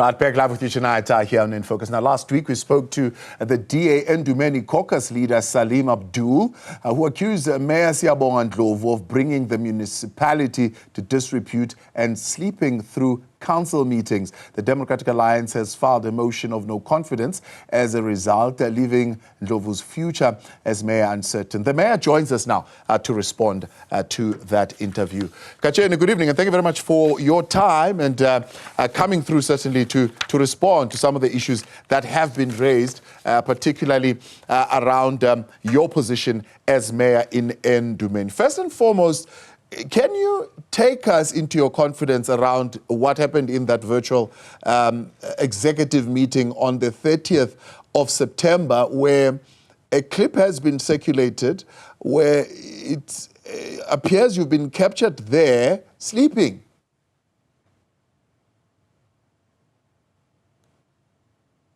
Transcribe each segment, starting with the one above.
Right, back live with you tonight here on In Focus. Now, last week we spoke to the eNdumeni caucus leader, Saleem Abdool, who accused Mayor Siyabonga Ndlovu of bringing the municipality to disrepute and sleeping through council meetings. The Democratic Alliance has filed a motion of no confidence as a result, leaving Ndlovu's future as mayor uncertain. The mayor joins us now to respond to that interview. Kacheni, good evening, and thank you very much for your time and coming through certainly to respond to some of the issues that have been raised, particularly around your position as mayor in eNdumeni. First and foremost, can you take us into your confidence around what happened in that virtual executive meeting on the 30th of September, where a clip has been circulated where it appears you've been captured there sleeping?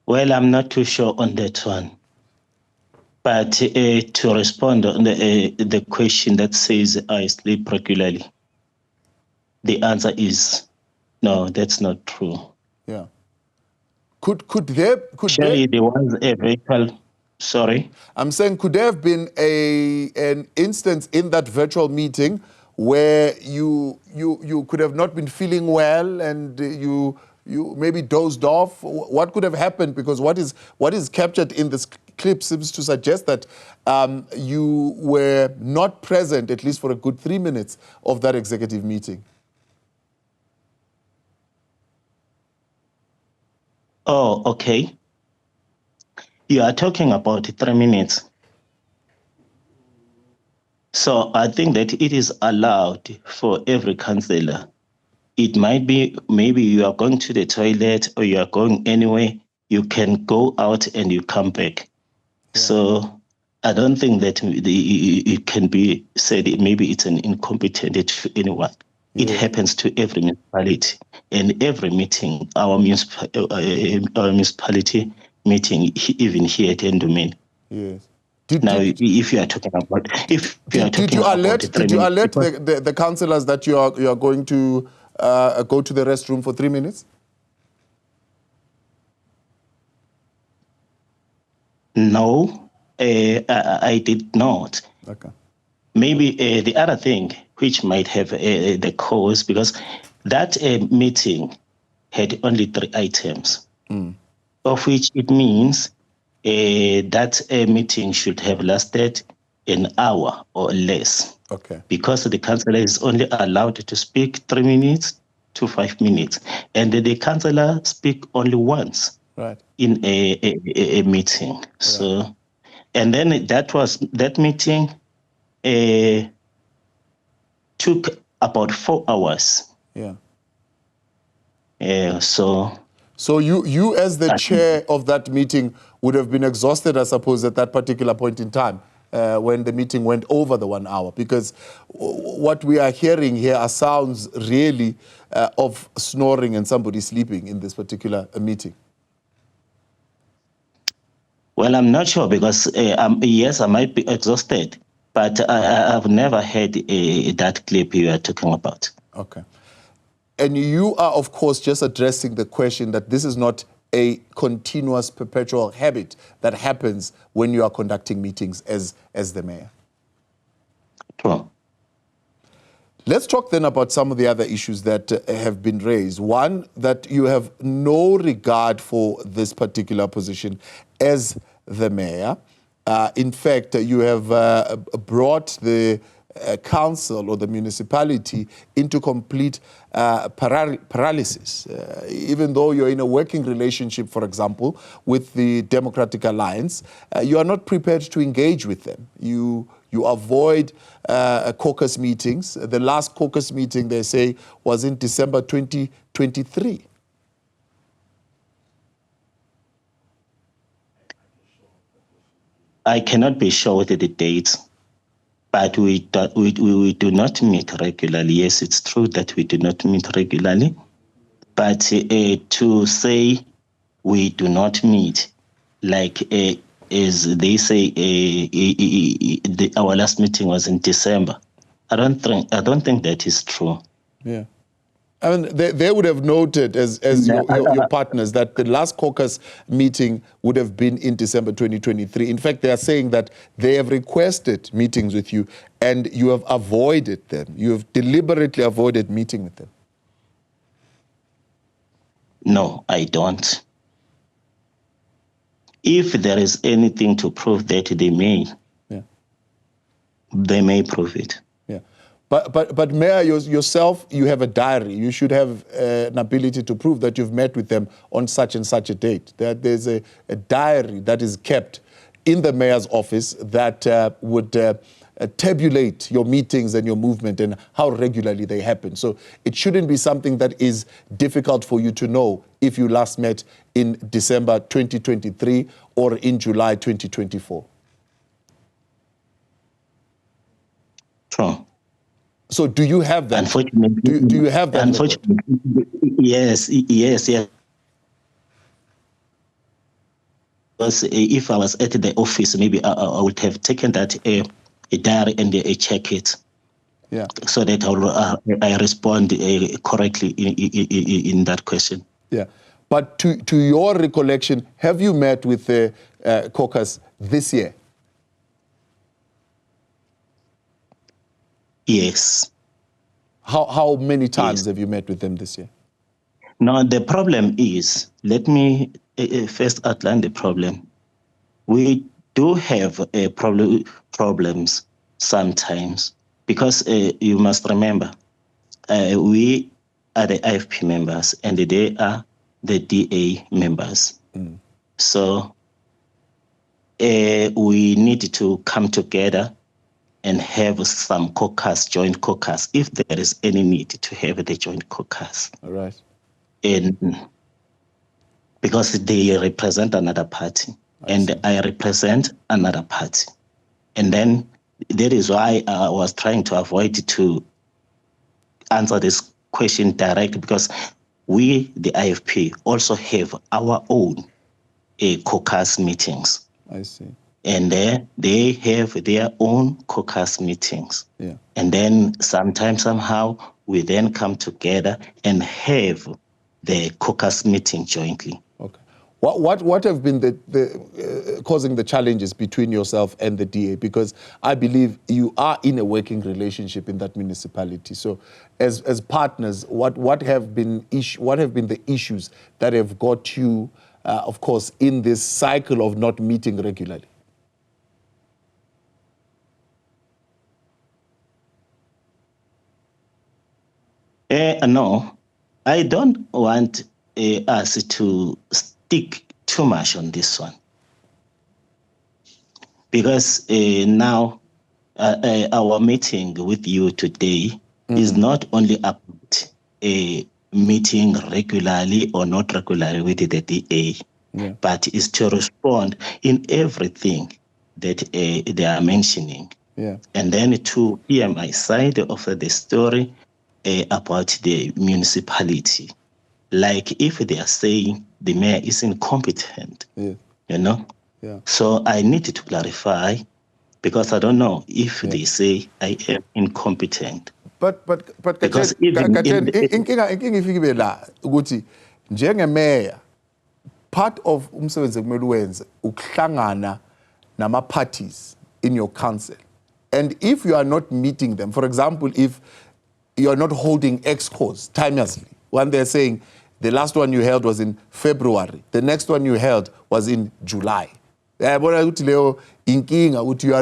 Well, I'm not too sure on that one. But to respond on the question that says I sleep regularly, the answer is no, that's not true. Yeah. Could there was a virtual, sorry? I'm saying, could there have been an instance in that virtual meeting where you could have not been feeling well and you maybe dozed off? What could have happened? Because what is captured in this clip seems to suggest that you were not present, at least for a good 3 minutes, of that executive meeting. Oh, okay. You are talking about 3 minutes. So I think that it is allowed for every councillor. It might be maybe you are going to the toilet or you are going anywhere, you can go out and you come back. Yeah. So I don't think that it can be said maybe it's an incompetent to anyone. Yeah. It happens to every municipality and every meeting, our municipality meeting, even here at eNdumeni. Yes. If you are talking about, did you alert the councillors that you are going to go to the restroom for 3 minutes? No, I did not. Okay. Maybe the other thing which might have the cause, because that meeting had only 3 items, of which it means that meeting should have lasted an hour or less. Okay. Because the councillor is only allowed to speak 3 minutes to 5 minutes, and the councillor speak only once. Right. In a meeting. Right. So, and then that meeting took about 4 hours. Yeah. So you as the chair of that meeting would have been exhausted, I suppose, at that particular point in time when the meeting went over the 1 hour, because what we are hearing here are sounds really of snoring and somebody sleeping in this particular meeting. Well, I'm not sure because, yes, I might be exhausted, but I've never heard that clip you are talking about. Okay. And you are, of course, just addressing the question that this is not a continuous, perpetual habit that happens when you are conducting meetings as the mayor. True. Let's talk then about some of the other issues that have been raised. One, that you have no regard for this particular position as the mayor. In fact, you have brought the council or the municipality into complete paralysis. Even though you're in a working relationship, for example, with the Democratic Alliance, you are not prepared to engage with them. You avoid caucus meetings. The last caucus meeting, they say, was in December 2023. I cannot be sure with the dates, but we do not meet regularly. Yes, it's true that we do not meet regularly, but to say we do not meet, like as they say, our last meeting was in December. I don't think that is true. Yeah. I mean, they would have noted as your partners that the last caucus meeting would have been in December 2023. In fact, they are saying that they have requested meetings with you and you have avoided them. You have deliberately avoided meeting with them. No, I don't. If there is anything to prove that they may prove it. Yeah. But Mayor, yourself, you have a diary. You should have an ability to prove that you've met with them on such and such a date. That there's a diary that is kept in the mayor's office that would tabulate your meetings and your movement and how regularly they happen. So it shouldn't be something that is difficult for you to know if you last met in December 2023 or in July 2024. True. So do you have that? Unfortunately, do you have that? Unfortunately, yes. Because if I was at the office, maybe I would have taken that a diary and check it. Yeah. So that I respond correctly in that question. Yeah. But to your recollection, have you met with the caucus this year? Yes. How many times have you met with them this year? Now, the problem is, let me first outline the problem. We do have problems sometimes because you must remember, we are the IFP members and they are the DA members. Mm. So we need to come together and have some caucus, joint caucus, if there is any need to have the joint caucus. All right. And because they represent another party and I represent another party. And then that is why I was trying to avoid to answer this question directly, because we, the IFP, also have our own caucus meetings. I see. And they have their own caucus meetings. Yeah. And then somehow, we then come together and have the caucus meeting jointly. Okay. What have been the causing the challenges between yourself and the DA? Because I believe you are in a working relationship in that municipality. So, as partners, what have been the issues that have got you, of course, in this cycle of not meeting regularly? No, I don't want us to stick too much on this one. Because now our meeting with you today is not only about meeting regularly or not regularly with the DA, but is to respond in everything that they are mentioning. Yeah. And then to hear my side of the story about the municipality. Like if they are saying the mayor is incompetent, you know? Yeah. So I need to clarify, because I don't know if they say I am incompetent. But because inkinga ifike la ukuthi njenge-mayor part of umsebenzi ekumele uwenze ukuhlangana nama-parties in your council. And if you are not meeting them, for example, if you are not holding excos timelessly, when they're saying the last one you held was in February, the next one you held was in July. You are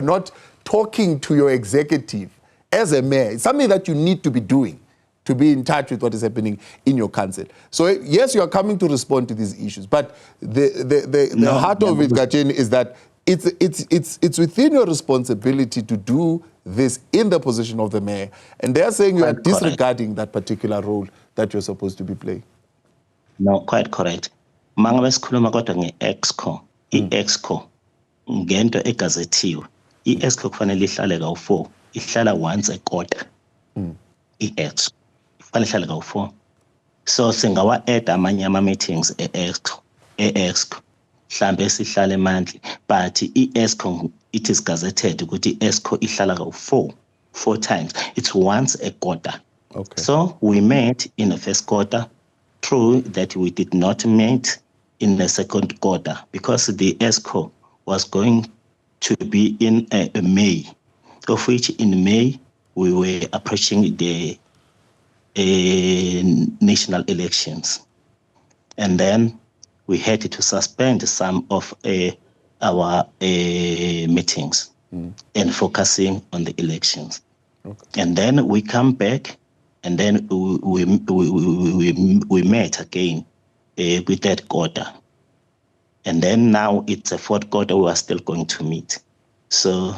not talking to your executive as a mayor. It's something that you need to be doing to be in touch with what is happening in your council. So yes, you are coming to respond to these issues, but the heart of it, Gatsheni, is that it's within your responsibility to do this in the position of the mayor. And they are saying you are disregarding that particular role that you're supposed to be playing. No, quite correct. Mangabe sikhuluma kodwa nge-exco. I-exco ngento egazethiwe. I-exco kufanele ihlale kawu-4. Ihlala once a quarter. I-exco kufanele ihlale kawu-4. So singawa-add amanye ama-meetings e-exco. Mhlambe sihlale monthly, but i-exco, it is gazetted ukuthi i-exco ihlala kawu-4 times. It's once a quarter. Okay. So we met in the first quarter. True that we did not meet in the second quarter because the ESCO was going to be in May, of which in May we were approaching the national elections. And then we had to suspend some of our meetings and focusing on the elections. Okay. And then we come back, and then we met again with that quarter. And then now it's a fourth quarter, we are still going to meet. So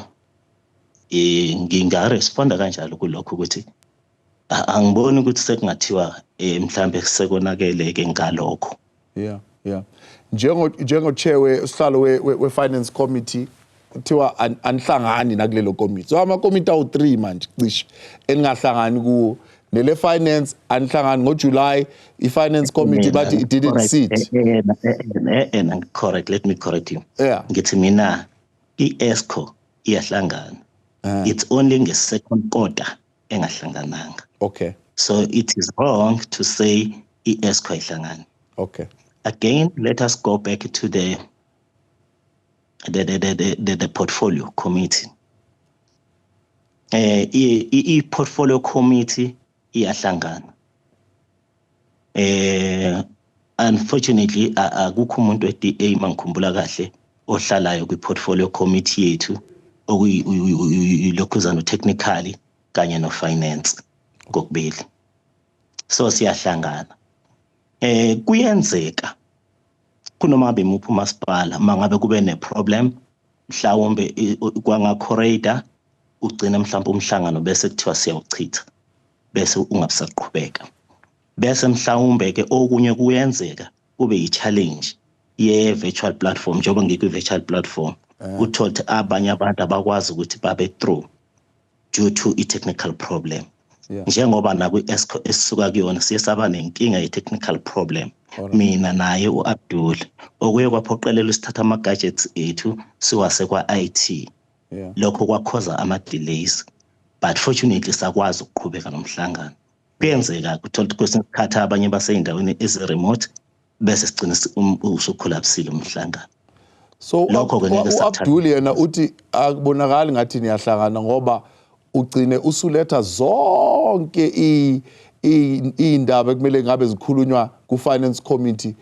ngingaresponda kanjalo kulokho ukuthi angiboni ukuthi sekungathiwa mhlambe sekonakele ngalokho. Yeah. Njengo chair wesihlalo we finance committee kuthiwa anhlangani nakulelo committee. So ama committee awu3 manje cishe eningahlangani kuwo. Nele finance anhlangani ngoJuly finance committee but it didn't sit. Correct, let me correct you. Yeah. Ngithi mina iESCO iyahlangana. It's only in the second quarter engahlangananga. Okay. So it is wrong to say iESCO ihlangana. Okay. Again, let us go back to the portfolio committee. Portfolio committee iyahlangana. Unfortunately, akukho umuntu we-DA mangikhumbula kahle ohlalayo kwi-portfolio committee yethu okuyilokhuzana technically kanye no finance kokubili. So siyahlangana. Kuyenzeka kunoma ngabe muphi umasipala mangabe kube ne-problem mhlawumbe kwanga-corridor ugcina mhlawumbe umhlangano bese kuthiwa siyawuchitha bese ungabusaqhubeka. Bese mhlawumbe ke okunye kuyenzeka kube yi-challenge ye-virtual platform njengoba ngikwi-virtual platform uthola ukuthi abanye abantu abakwazi ukuthi babe through due to i-technical problem. Njengoba nakwi-ESCO esisuka kuyona siye saba nenkinga ye-technical problem. Mina naye u-Abdool okuye kwaphoqelela sithatha ama-gadgets ethu siwase kwa-IT. Lokho kwakhoza ama-delays, but fortunately sakwazi ukuqhubeka nomhlangano. Kuyenzeka uthola ukuthi kwesinye isikhathi abanye baseyindaweni ezi-remote bese sigcina usukhulapsile umhlangano. So u-Abdool yena uthi akubonakali ngathi niyahlangana ngoba ugcine usuletha zonke iy'ndaba ekumele ngabe zikhulunywa ku-finance committee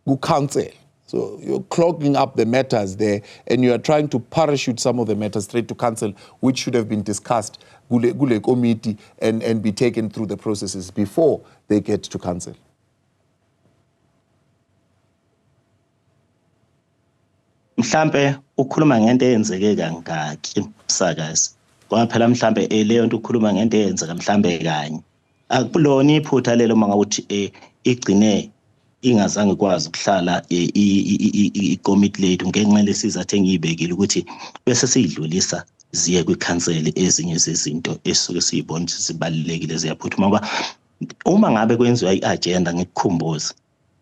ku-council. So you're clogging up the matters there and you are trying to parachute some of the matters straight to council which should have been discussed kule committee and be taken through the processes before they get to council. Mhlambe ukhuluma ngento eyenzeke kangaki msakazi. Ngoba phela mhlambe leyo nto ukhuluma ngento eyenzeka mhlambe kanye. Akulona iphutha lelo mangawuthi igcine ingazange kwazi ukuhlala i-committee lethu ngenxa lesizathu engiyibekile ukuthi bese siyidlulisa ziye kwikhanseli ezinye zezinto esuke siyibona ukuthi zibalulekile ziyaphuthuma ngoba uma ngabe kwenziwa i-agenda ngikukhumbuza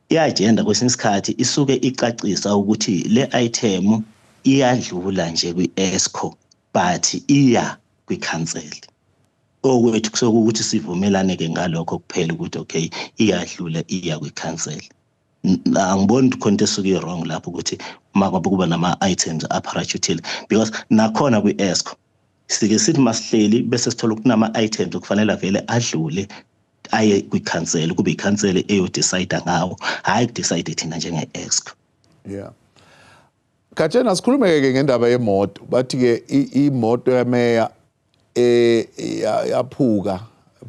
i-agenda kwesinye isikhathi isuke icacisa ukuthi le item iyadlula nje kwi-ESCO but iya kwikhanseli. Okwethu kusokuthi sivumelane ke ngalokho kuphela ukuthi okay iyadlula iya kwikhanseli. Angiboni khona into esuke wrong lapho ukuthi uma ngabe kuba nama-items aparachutile because nakhona kwi-ESCO sike sithi masihleli bese sithola ukuthi nama-items okufanele vele adlule aye kwikhanseli kube ikhanseli eyodecide ngawo hayi kudecide thina njenge-ESCO. Yeah. Khatshena sikhulume-ke ngendaba yemoto bathi-ke imoto yameya yaphuka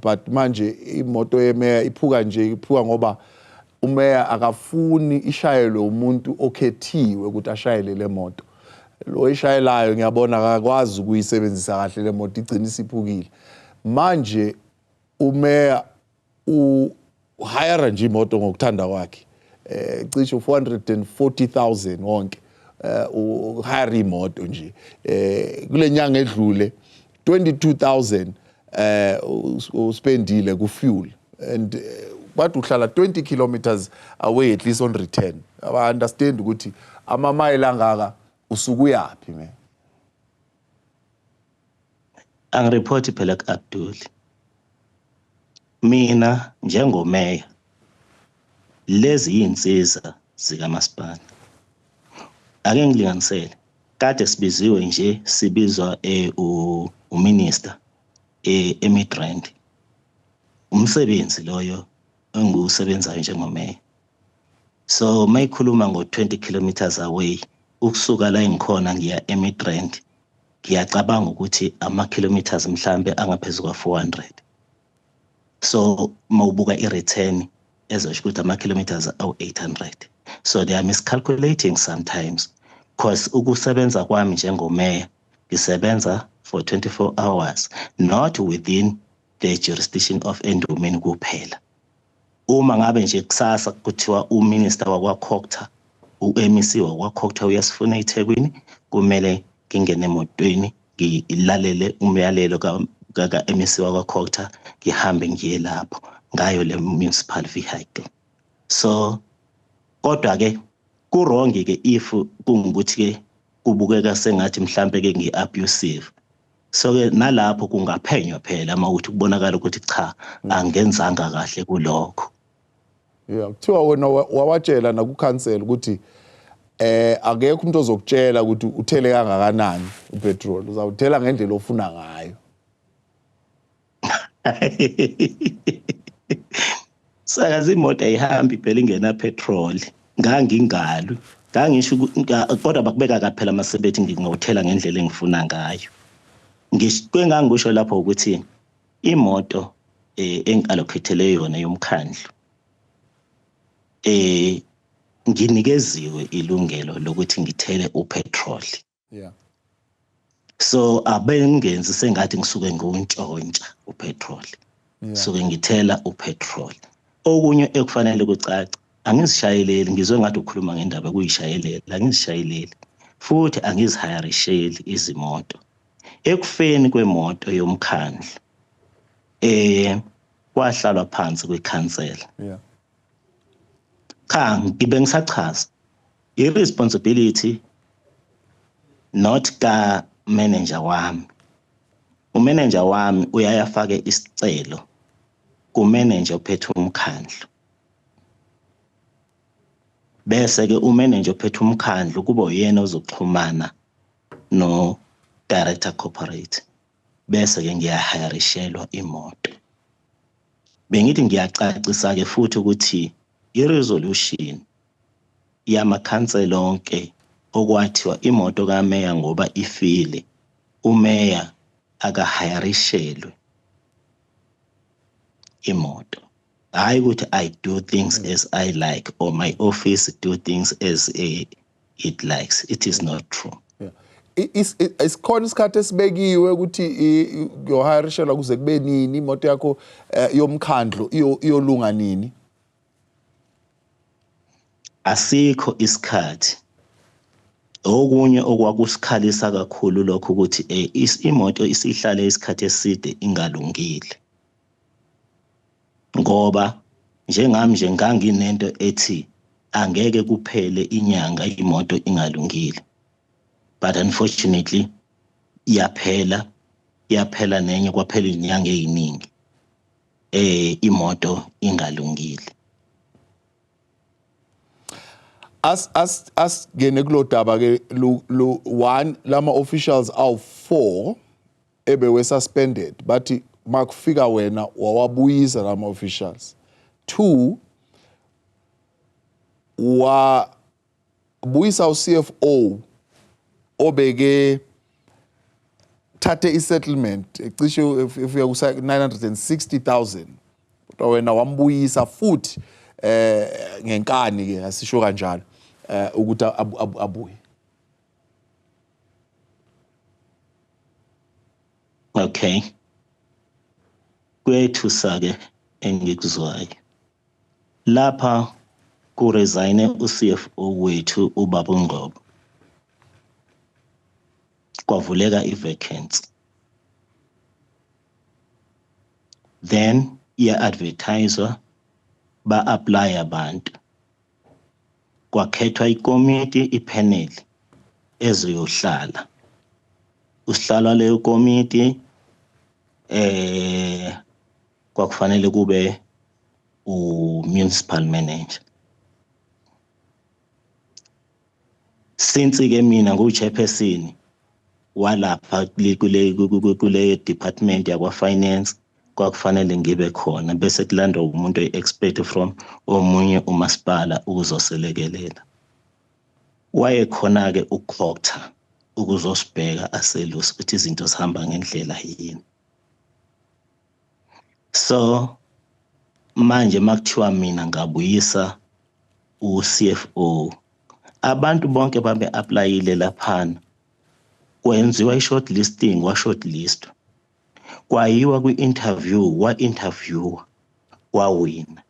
but manje imoto yemeya iphuka ngoba umeya akafuni ishayelwe umuntu okhethiwe ukuthi ashayele le moto. Lo ishayelayo ngiyabona akakwazi ukuyisebenzisa kahle le moto igcina isiphukile. Manje umeya uhire nje imoto ngokuthanda kwakhe. Cishe 440,000 wonke. Uhire imoto nje. Kule nyanga edlule 22,000 uspendile ku fuel and but uhlala 20 kilometers away at least on return. I understand ukuthi ama mile angaka usuku yapi man. Angireport phela ku-Abdool. mina njengomeya lezi insiza zikamasipala ake ngilinganisele kade sibiziwe nje sibizwa uminister eMidrand umsebenzi loyo engiwusebenzayo njengomeya so mayikhuluma ngo20 kilometers away ukusuka la engikhona ngiya eMidrand ngiyacabanga ukuthi ama-kilometers mhlambe angaphezulu kwa400 so mawubuka i-return ezosho ukuthi ama-kilometers awu800 so they are miscalculating sometimes because ukusebenza kwami njengomeya ngisebenza for 24 hours not within the jurisdiction of eNdumeni kuphela uma ngabe nje kusasa kuthiwa uminister wakwa-caucus uMEC wakwa-caucus uyasifuna eThekwini kumele ngingene emotweni ngilalele umyalelo ka-MEC wakwa-caucus ngihambe ngiye lapho ngayo le municipal vehicle so kodwa ke kurongi ke if kungukuthi ke kubukeka sengathi mhlambe ke ngi-abusive so ke nalapho kungaphenywa phela mawukuthi kubonakala ukuthi cha angenzanga kahle kulokho kuthiwa wena wawatshela nakukhansela ukuthi akekho umuntu ozokutshela ukuthi uthele kangakanani upetrol uzawuthela ngendlela ofuna ngayo sakazi imoto ayihambi phela ingena petrol ngangingalwi ngangisho kodwa bakubeka kaphela masebethi ngingawuthela ngendlela engifuna ngayo ngisho lapho ukuthi imoto engiallocateele yona yomkhandlu nginikeziwe ilungelo lokuthi ngithele upetrol so abengenzi sengathi ngisuke ngiwuntshontsha upetrol suke ngithela upetrol okunye ekufanele kucace angizishayeleli ngizwe ngathi ukhuluma ngendaba kuyishayelela angizishayeleli futhi angizihayarisheli izimoto ekufeni kwemoto yomkhandlu kwahlalwa phansi kwekhansela ngibe ngisachaza i-responsibility not ka manager wami umanager wami uyayafake isicelo kumanager ophethe umkhandlu bese ke umanager ophethe umkhandlu kuba uyena ozoxhumana no director corporate bese ke ngiyahayarishelwa imoto bengithi ngiyacacisa ke futhi ukuthi i-resolution yamakhansela onke okwathiwa imoto kameya ngoba ifile umeya akahayarishelwe imoto hayi ukuthi I do things as I like or my office do things as it likes. It is not true. Isikhona isikhathi esibekiwe ukuthi yohayarishelwa kuze kube nini imoto yakho yomkhandlu iyolunga nini? Asikho isikhathi. Okunye okwakusikhalisa kakhulu lokho ukuthi imoto isihlale isikhathi eside ingalungile. Ngoba njengami nje nganginento ethi angeke kuphele inyanga imoto ingalungile. But unfortunately yaphela nenye kwaphela inyanga eziningi imoto ingalungile. As gene kulodaba ke one lama officials aw 4 ebewe suspended but makufika wena wawabuyisa lama officials. 2 wa buyisa uCFO obeke thathe isettlement ecishe ifika ku 960,000 kodwa wena wambuyisa futhi ngenkani ke asisho kanjalo ukuthi abuye. Okay, kwethusa ke engikuzwayo lapha ku resign uCFO wethu uBaba Ngcobo kwavuleka ivacancy, then advertiser ba-apply abantu kwakhethwa ikomiti ipanel ezoyohlala usihlala leyo komiti kwakufanele kube municipal manager. Since-ke mina ngu-chairperson walapha kule department yakwa-finance, kwakufanele ngibe khona bese kulandwa umuntu oyi-expert from omunye umasipala ukuzoselekelela. Wayekhona-ke uCocta ukuzosibheka aselusi ukuthi izinto zihamba ngendlela yini. So manje makuthiwa mina ngabuyisa u-CFO, abantu bonke babe-aplayile laphana, kwenziwa i-shortlisting, wa-shortlist, kwayiwa kwi-interview, wa-interviewa, wawina.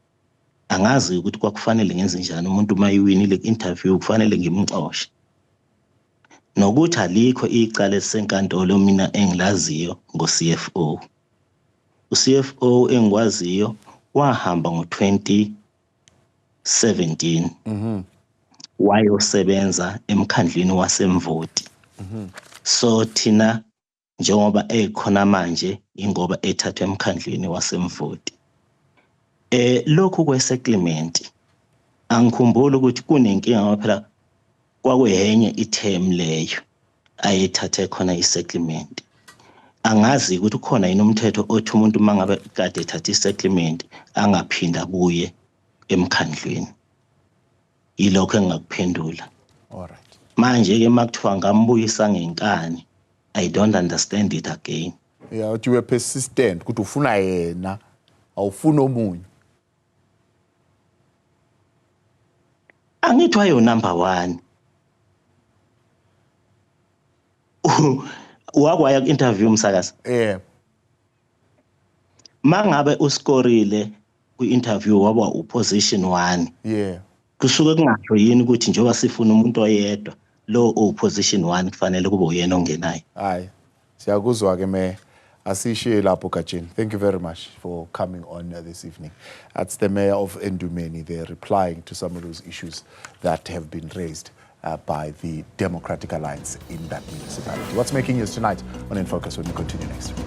Angazi ukuthi kwakufanele ngenze njani umuntu uma yiwinile ku-interview kufanele ngimxoshe. Nokuthi alikho icala elisenkantolo mina engilaziyo ngo-CFO. U-CFO engikwaziyo wahamba ngo-2017 wayosebenza emkhandlwini wasemvoti. So thina njengoba ekhona manje ingoba ethathwe emkhandlwini wasemvoti. Lokhu kwe-settlement angikhumbula ukuthi kunenkinga ngoba phela kwakuyenye i-term leyo ayethathe khona i-settlement. Angazi ukuthi khona yini umthetho othi umuntu mangabe kade ethatha i-settlement angaphinda kuye emkhandlwini. Yilokho engakuphendula. Alright. Manje-ke makuthiwa ngambuyisa ngenkani, I don't understand it again. Yeah, you were persistent ukuthi ufuna yena awufuna omunye. Angithi wayo number 1. Wakwaya ku-interview umsakazi. Yeah. Mangabe uskorile ku-interview waba uposition 1. Yeah. Kusuke kungasho yini ukuthi njengoba sifuna umuntu oyedwa lo uposition 1 kufanele kube uyena ongenayo. Hayi. Siyakuzwa ke me. Asishiye lapho Kajeni. Thank you very much for coming on this evening. That's the mayor of eNdumeni. They're replying to some of those issues that have been raised by the Democratic Alliance in that municipality. What's making news tonight on In Focus when we continue next week?